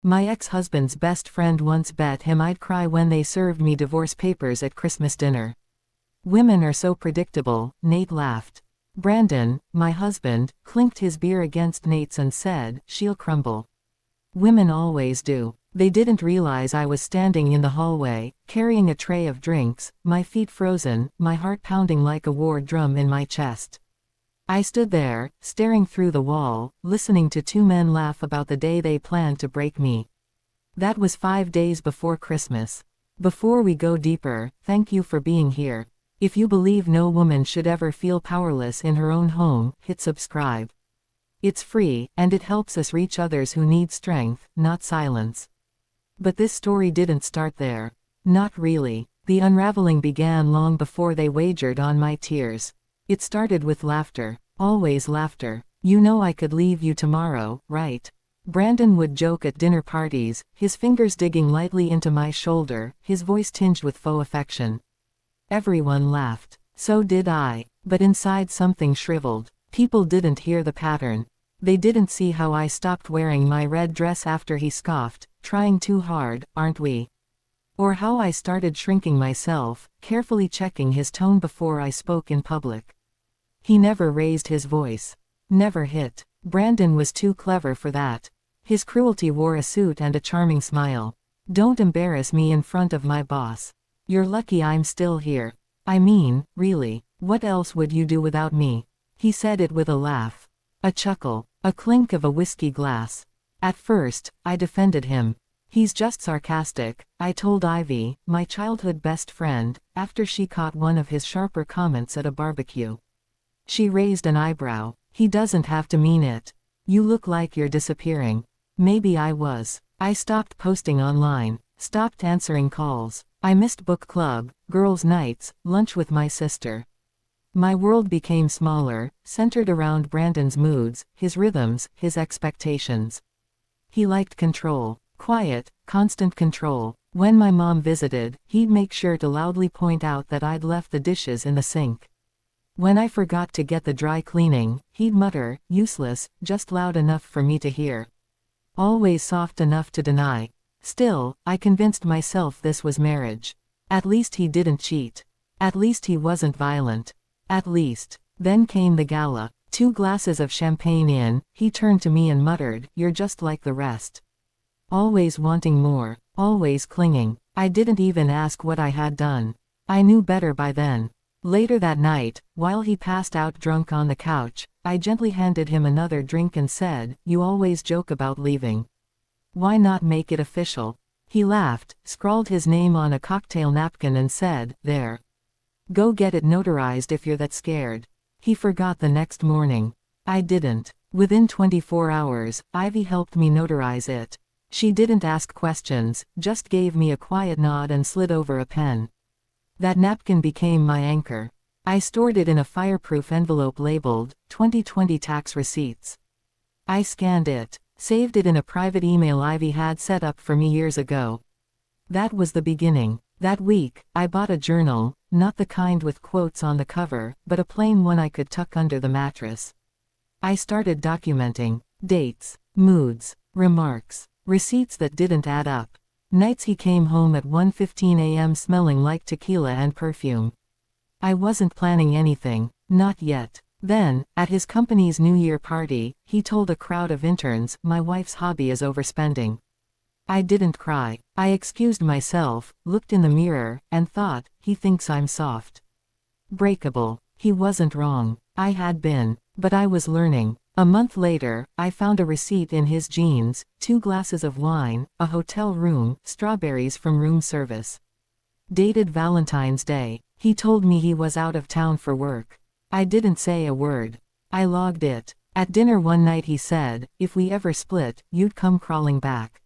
My ex-husband's best friend once bet him I'd cry when they served me divorce papers at Christmas dinner. Women are so predictable, Nate laughed. Brandon, my husband, clinked his beer against Nate's and said, "She'll crumble." Women always do. They didn't realize I was standing in the hallway, carrying a tray of drinks, my feet frozen, my heart pounding like a war drum in my chest. I stood there, staring through the wall, listening to two men laugh about the day they planned to break me. That was 5 days before Christmas. Before we go deeper, thank you for being here. If you believe no woman should ever feel powerless in her own home, hit subscribe. It's free, and it helps us reach others who need strength, not silence. But this story didn't start there. Not really. The unraveling began long before they wagered on my tears. It started with laughter. Always laughter. "You know I could leave you tomorrow, right?" Brandon would joke at dinner parties, his fingers digging lightly into my shoulder, his voice tinged with faux affection. Everyone laughed. So did I. But inside something shriveled. People didn't hear the pattern. They didn't see how I stopped wearing my red dress after he scoffed, "Trying too hard, aren't we?" Or how I started shrinking myself, carefully checking his tone before I spoke in public. He never raised his voice. Never hit. Brandon was too clever for that. His cruelty wore a suit and a charming smile. "Don't embarrass me in front of my boss. You're lucky I'm still here. I mean, really, what else would you do without me?" He said it with a laugh. A chuckle. A clink of a whiskey glass. At first, I defended him. "He's just sarcastic," I told Ivy, my childhood best friend, after she caught one of his sharper comments at a barbecue. She raised an eyebrow. "He doesn't have to mean it. You look like you're disappearing." Maybe I was. I stopped posting online, stopped answering calls. I missed book club, girls' nights, lunch with my sister. My world became smaller, centered around Brandon's moods, his rhythms, his expectations. He liked control. Quiet, constant control. When my mom visited, he'd make sure to loudly point out that I'd left the dishes in the sink. When I forgot to get the dry cleaning, he'd mutter, "Useless," just loud enough for me to hear. Always soft enough to deny. Still, I convinced myself this was marriage. At least he didn't cheat. At least he wasn't violent. At least. Then came the gala. 2 glasses of champagne in, he turned to me and muttered, "You're just like the rest. Always wanting more. Always clinging." I didn't even ask what I had done. I knew better by then. Later that night, while he passed out drunk on the couch, I gently handed him another drink and said, "You always joke about leaving. Why not make it official?" He laughed, scrawled his name on a cocktail napkin and said, "There. Go get it notarized if you're that scared." He forgot the next morning. I didn't. Within 24 hours, Ivy helped me notarize it. She didn't ask questions, just gave me a quiet nod and slid over a pen. That napkin became my anchor. I stored it in a fireproof envelope labeled, 2020 tax receipts. I scanned it, saved it in a private email Ivy had set up for me years ago. That was the beginning. That week, I bought a journal, not the kind with quotes on the cover, but a plain one I could tuck under the mattress. I started documenting dates, moods, remarks, receipts that didn't add up. Nights he came home at 1:15 a.m. smelling like tequila and perfume. I wasn't planning anything, not yet. Then, at his company's New Year party, he told a crowd of interns, "My wife's hobby is overspending." I didn't cry. I excused myself, looked in the mirror, and thought, he thinks I'm soft. Breakable. He wasn't wrong. I had been. But I was learning. A month later, I found a receipt in his jeans, 2 glasses of wine, a hotel room, strawberries from room service. Dated Valentine's Day. He told me he was out of town for work. I didn't say a word. I logged it. At dinner one night he said, "If we ever split, you'd come crawling back.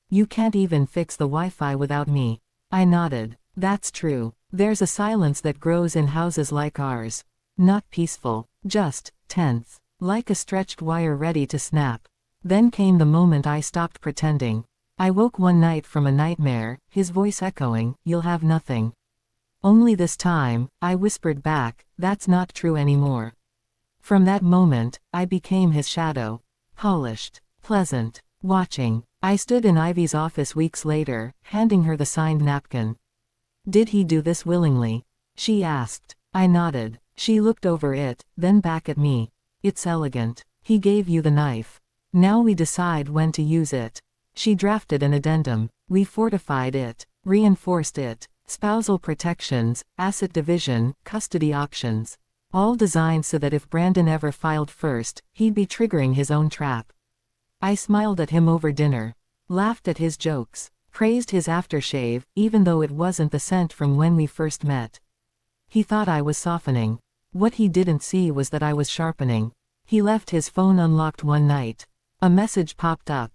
You can't even fix the Wi-Fi without me." I nodded. That's true. There's a silence that grows in houses like ours. Not peaceful, just tense. Like a stretched wire ready to snap. Then came the moment I stopped pretending. I woke one night from a nightmare, his voice echoing, "You'll have nothing." Only this time, I whispered back, "That's not true anymore." From that moment, I became his shadow. Polished, pleasant, watching. I stood in Ivy's office weeks later, handing her the signed napkin. "Did he do this willingly?" she asked. I nodded. She looked over it, then back at me. "It's elegant. He gave you the knife. Now we decide when to use it." She drafted an addendum. We fortified it, reinforced it. Spousal protections, asset division, custody options. All designed so that if Brandon ever filed first, he'd be triggering his own trap. I smiled at him over dinner. Laughed at his jokes. Praised his aftershave, even though it wasn't the scent from when we first met. He thought I was softening. What he didn't see was that I was sharpening. He left his phone unlocked one night. A message popped up.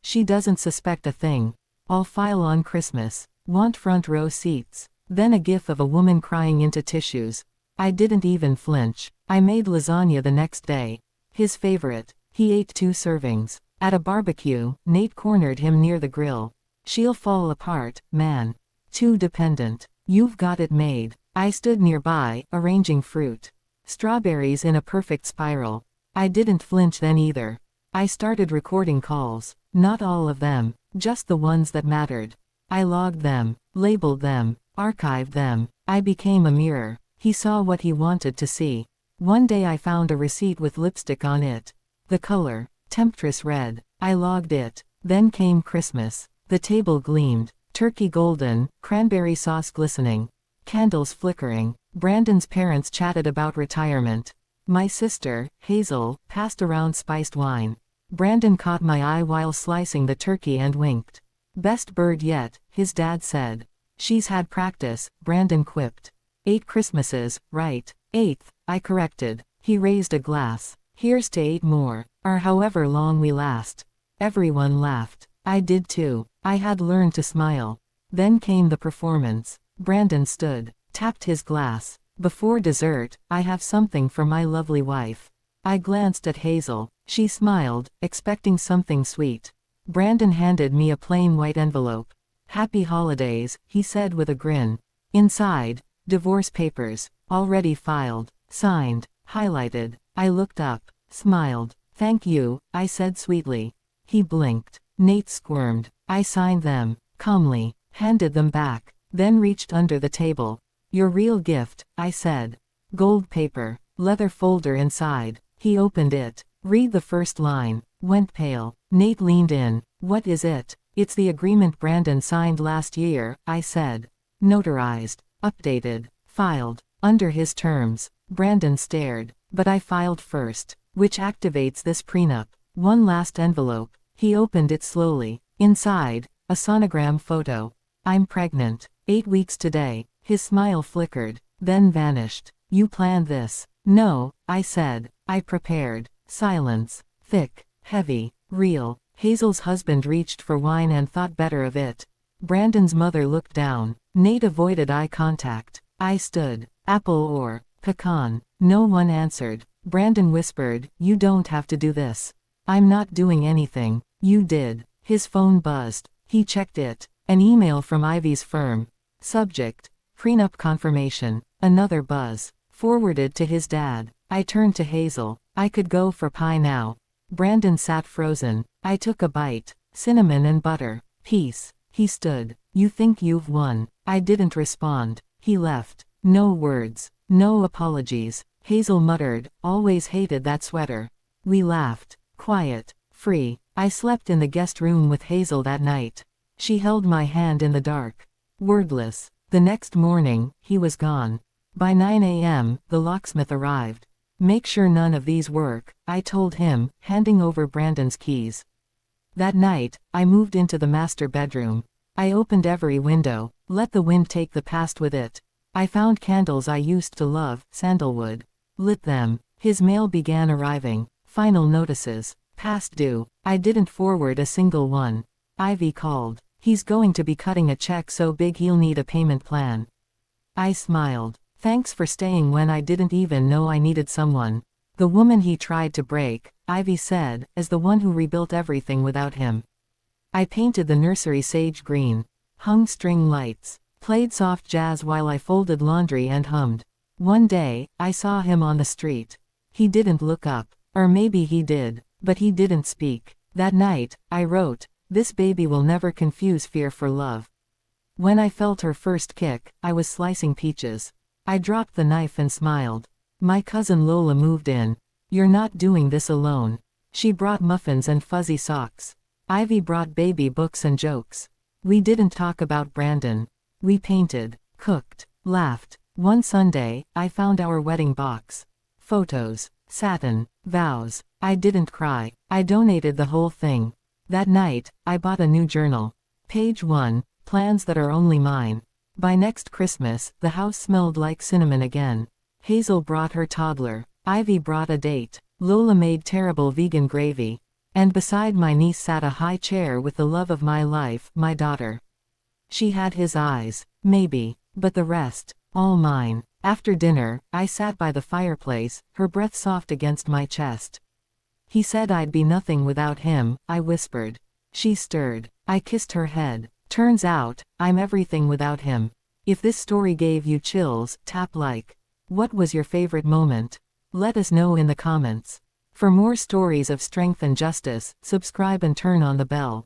She doesn't suspect a thing. I'll file on Christmas. Want front row seats. Then a gif of a woman crying into tissues. I didn't even flinch. I made lasagna the next day. His favorite. He ate 2 servings. At a barbecue, Nate cornered him near the grill. "She'll fall apart, man. Too dependent. You've got it made." I stood nearby, arranging fruit. Strawberries in a perfect spiral. I didn't flinch then either. I started recording calls. Not all of them, just the ones that mattered. I logged them, labeled them, archived them. I became a mirror. He saw what he wanted to see. One day I found a receipt with lipstick on it. The color, temptress red. I logged it. Then came Christmas. The table gleamed. Turkey golden, cranberry sauce glistening. Candles flickering. Brandon's parents chatted about retirement. My sister, Hazel, passed around spiced wine. Brandon caught my eye while slicing the turkey and winked. "Best bird yet," his dad said. "She's had practice," Brandon quipped. 8 Christmases, right? 8th, I corrected. He raised a glass. "Here's to 8 more, or however long we last." Everyone laughed. I did too. I had learned to smile. Then came the performance. Brandon stood, tapped his glass. "Before dessert, I have something for my lovely wife." I glanced at Hazel. She smiled, expecting something sweet. Brandon handed me a plain white envelope. "Happy holidays," he said with a grin. Inside, divorce papers, already filed, signed, highlighted. I looked up, smiled. "Thank you," I said sweetly. He blinked. Nate squirmed. I signed them, calmly, handed them back, then reached under the table. "Your real gift," I said. Gold paper, leather folder inside. He opened it. Read the first line. Went pale. Nate leaned in. "What is it?" "It's the agreement Brandon signed last year," I said. "Notarized, updated, filed, under his terms." Brandon stared. "But I filed first." "Which activates this prenup." One last envelope. He opened it slowly. Inside, a sonogram photo. "I'm pregnant. 8 weeks today." His smile flickered, then vanished. "You planned this?" "No," I said. "I prepared." Silence. Thick, heavy, real. Hazel's husband reached for wine and thought better of it. Brandon's mother looked down. Nate avoided eye contact. I stood. "Apple or pecan?" No one answered. Brandon whispered, "You don't have to do this." "I'm not doing anything." "You did." His phone buzzed. He checked it. An email from Ivy's firm. Subject: prenup confirmation. Another buzz. Forwarded to his dad. I turned to Hazel. "I could go for pie now." Brandon sat frozen. I took a bite. Cinnamon and butter. "Peace." He stood. "You think you've won." I didn't respond. He left. No words. No apologies. Hazel muttered, "Always hated that sweater." We laughed. Quiet. Free. I slept in the guest room with Hazel that night. She held my hand in the dark. Wordless. The next morning, he was gone. By 9 a.m., the locksmith arrived. "Make sure none of these work," I told him, handing over Brandon's keys. That night, I moved into the master bedroom. I opened every window, let the wind take the past with it. I found candles I used to love, sandalwood. Lit them. His mail began arriving. Final notices. Past due. I didn't forward a single one. Ivy called. "He's going to be cutting a check so big he'll need a payment plan." I smiled. "Thanks for staying when I didn't even know I needed someone." "The woman he tried to break," Ivy said, "as the one who rebuilt everything without him." I painted the nursery sage green. Hung string lights. Played soft jazz while I folded laundry and hummed. One day, I saw him on the street. He didn't look up. Or maybe he did, but he didn't speak. That night, I wrote, This baby will never confuse fear for love. When I felt her first kick, I was slicing peaches. I dropped the knife and smiled. My cousin Lola moved in. You're not doing this alone. She brought muffins and fuzzy socks. Ivy brought baby books and jokes. We didn't talk about Brandon. We painted, cooked, laughed. One Sunday, I found our wedding box. Photos, satin, vows. I didn't cry. I donated the whole thing. That night, I bought a new journal. Page 1, plans that are only mine. By next Christmas, the house smelled like cinnamon again. Hazel brought her toddler. Ivy brought a date. Lola made terrible vegan gravy. And beside my niece sat a high chair with the love of my life, my daughter. She had his eyes, maybe, but the rest, all mine. After dinner, I sat by the fireplace, her breath soft against my chest. He said I'd be nothing without him, I whispered. She stirred. I kissed her head. Turns out, I'm everything without him. If this story gave you chills, tap like. What was your favorite moment? Let us know in the comments. For more stories of strength and justice, subscribe and turn on the bell.